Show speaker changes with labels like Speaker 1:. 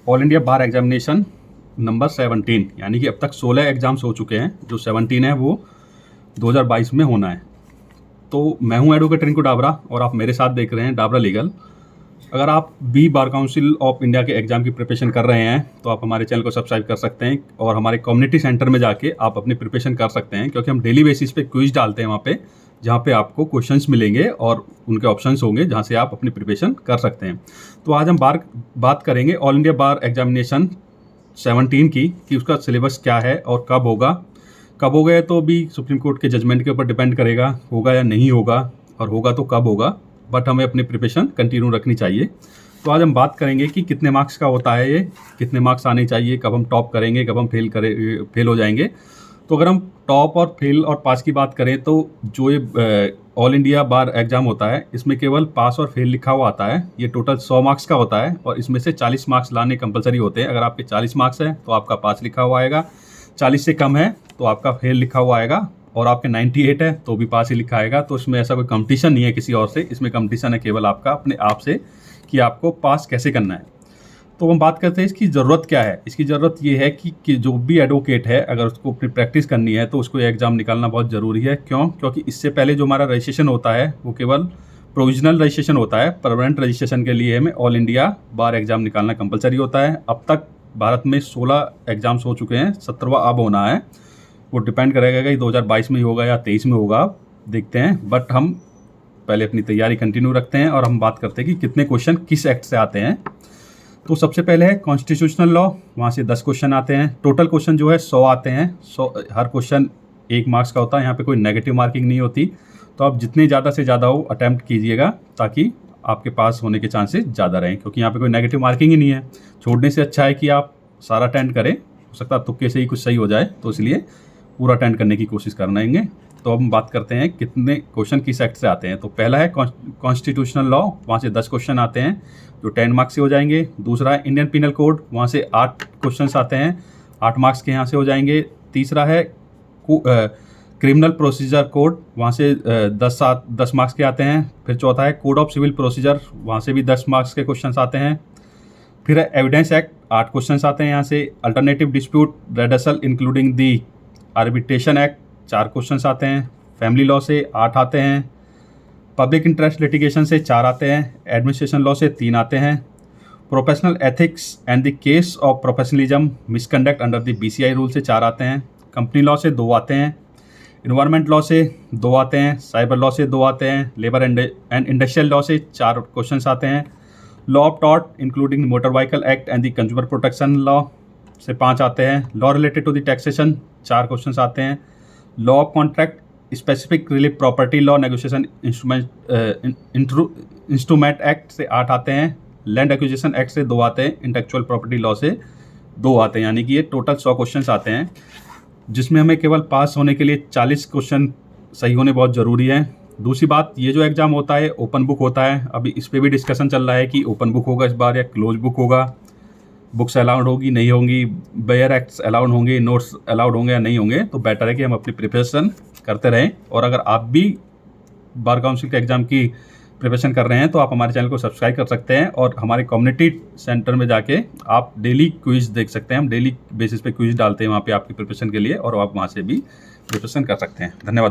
Speaker 1: All India बार examination number 17, यानी कि अब तक 16 एग्जाम्स हो चुके हैं। जो 17 है वो 2022 में होना है। तो मैं हूं एडवोकेट रिंकू डाबरा और आप मेरे साथ देख रहे हैं डाबरा लीगल। अगर आप B bar council of India के एग्जाम की प्रिपरेशन कर रहे हैं तो आप हमारे चैनल को सब्सक्राइब कर सकते हैं और हमारे कम्युनिटी सेंटर में जाके आप अपनी प्रिपरेशन कर सकते हैं, क्योंकि हम डेली बेसिस पे क्विज डालते हैं वहाँ पे, जहाँ पे आपको क्वेश्चंस मिलेंगे और उनके ऑप्शंस होंगे जहाँ से आप अपनी प्रिपरेशन कर सकते हैं। तो आज हम बात करेंगे ऑल इंडिया बार एग्जामिनेशन 17 की, कि उसका सिलेबस क्या है और कब होगा तो भी सुप्रीम कोर्ट के जजमेंट के ऊपर डिपेंड करेगा, होगा या नहीं होगा, और होगा तो कब होगा, बट हमें अपनी प्रिपरेशन कंटिन्यू रखनी चाहिए। तो आज हम बात करेंगे कि कितने मार्क्स का होता है ये, कितने मार्क्स आने चाहिए, कब हम टॉप करेंगे, कब हम फेल हो जाएंगे। तो अगर हम टॉप और फेल और पास की बात करें तो जो ये ऑल इंडिया बार एग्जाम होता है इसमें केवल पास और फेल लिखा हुआ आता है। ये टोटल 100 मार्क्स का होता है और इसमें से 40 मार्क्स लाने कंपलसरी होते हैं। अगर आपके 40 मार्क्स है तो आपका पास लिखा हुआ आएगा, 40 से कम है तो आपका फेल लिखा हुआ आएगा, और आपके 98 है तो भी पास ही लिखा आएगा। तो इसमें ऐसा कोई कंपटीशन नहीं है किसी और से, इसमें कंपटीशन है केवल आपका अपने आप से कि आपको पास कैसे करना है। तो हम बात करते हैं इसकी ज़रूरत क्या है। इसकी ज़रूरत ये है कि जो भी एडवोकेट है अगर उसको अपनी प्रैक्टिस करनी है तो उसको एग्ज़ाम निकालना बहुत ज़रूरी है। क्यों? क्योंकि इससे पहले जो हमारा रजिस्ट्रेशन होता है वो केवल प्रोविजनल रजिस्ट्रेशन होता है। परमानेंट रजिस्ट्रेशन के लिए हमें ऑल इंडिया बार एग्ज़ाम निकालना कंपलसरी होता है। अब तक भारत में 16 एग्ज़ाम्स हो चुके हैं, 17वां अब होना है। वो डिपेंड करेगा कि 2022 में ही होगा या 23 में होगा, देखते हैं। बट हम पहले अपनी तैयारी कंटिन्यू रखते हैं और हम बात करते हैं कि कितने क्वेश्चन किस एक्ट से आते हैं। तो सबसे पहले है कॉन्स्टिट्यूशनल लॉ, वहाँ से 10 क्वेश्चन आते हैं। टोटल क्वेश्चन जो है 100 आते हैं। 100 हर क्वेश्चन 1 मार्क्स का होता है, यहाँ पे कोई नेगेटिव मार्किंग नहीं होती। तो आप जितने ज़्यादा से ज़्यादा हो अटैम्प्ट कीजिएगा ताकि आपके पास होने के चांसेस ज़्यादा रहें, क्योंकि यहाँ पे कोई नेगेटिव मार्किंग ही नहीं है। छोड़ने से अच्छा है कि आप सारा अटेंड करें, हो सकता है तुक्के से ही कुछ सही हो जाए, तो इसलिए पूरा अटेंड करने की कोशिश करनाएंगे। तो अब हम बात करते हैं कितने क्वेश्चन किस एक्ट से आते हैं। तो पहला है कॉन्स्टिट्यूशनल लॉ, वहाँ से 10 क्वेश्चन आते हैं जो 10 मार्क्स से हो जाएंगे। दूसरा है इंडियन पिनल कोड, वहाँ से 8 क्वेश्चंस आते हैं, 8 मार्क्स के यहाँ से हो जाएंगे। तीसरा है क्रिमिनल प्रोसीजर कोड, वहाँ से 10 मार्क्स के आते हैं। फिर चौथा है कोड ऑफ सिविल प्रोसीजर, वहाँ से भी 10 मार्क्स के क्वेश्चन आते हैं। फिर है एविडेंस एक्ट, 8 क्वेश्चन आते हैं यहाँ से। Alternative dispute redressal including the arbitration act, 4 questions आते हैं। फैमिली लॉ से 8 आते हैं। पब्लिक इंटरेस्ट लिटिगेशन से 4 आते हैं। एडमिनिस्ट्रेशन लॉ से 3 आते हैं। Professional ethics and the case of professionalism misconduct under the BCI rule से 4 आते हैं। कंपनी लॉ से 2 आते हैं। इन्वायरमेंट लॉ से 2 आते हैं। साइबर लॉ से 2 आते हैं। लेबर एंड इंडस्ट्रियल लॉ से 4 क्वेश्चंस आते हैं। Law of tort including motor vehicle act and the consumer protection law से 5 आते हैं। Law related to the taxation 4 questions आते हैं। Law of contract specific relief property law negotiation instrument act से 8 आते हैं। लैंड एक्विजिशन एक्ट से 2 आते हैं। इंटेलेक्चुअल प्रॉपर्टी लॉ से 2 आते हैं, यानी कि ये टोटल 100 क्वेश्चन आते हैं, जिसमें हमें केवल पास होने के लिए 40 क्वेश्चन सही होने बहुत ज़रूरी है। दूसरी बात, ये जो एग्ज़ाम होता है ओपन बुक होता है। अभी इस पर भी डिस्कशन चल रहा है कि ओपन बुक होगा इस बार या क्लोज बुक होगा, बुक्स अलाउड होगी नहीं होंगी, बेयर एक्ट्स अलाउड होंगे, नोट्स अलाउड होंगे या नहीं होंगे। तो बेटर है कि हम अपनी प्रिपरेशन करते रहें। और अगर आप भी बार काउंसिल के एग्ज़ाम की प्रिपरेशन कर रहे हैं तो आप हमारे चैनल को सब्सक्राइब कर सकते हैं और हमारे कम्युनिटी सेंटर में जाके आप डेली क्विज देख सकते हैं। हम डेली बेसिस पे क्विज डालते हैं वहाँ पे आपकी प्रिपरेशन के लिए, और आप वहाँ से भी प्रिपरेशन कर सकते हैं। धन्यवाद।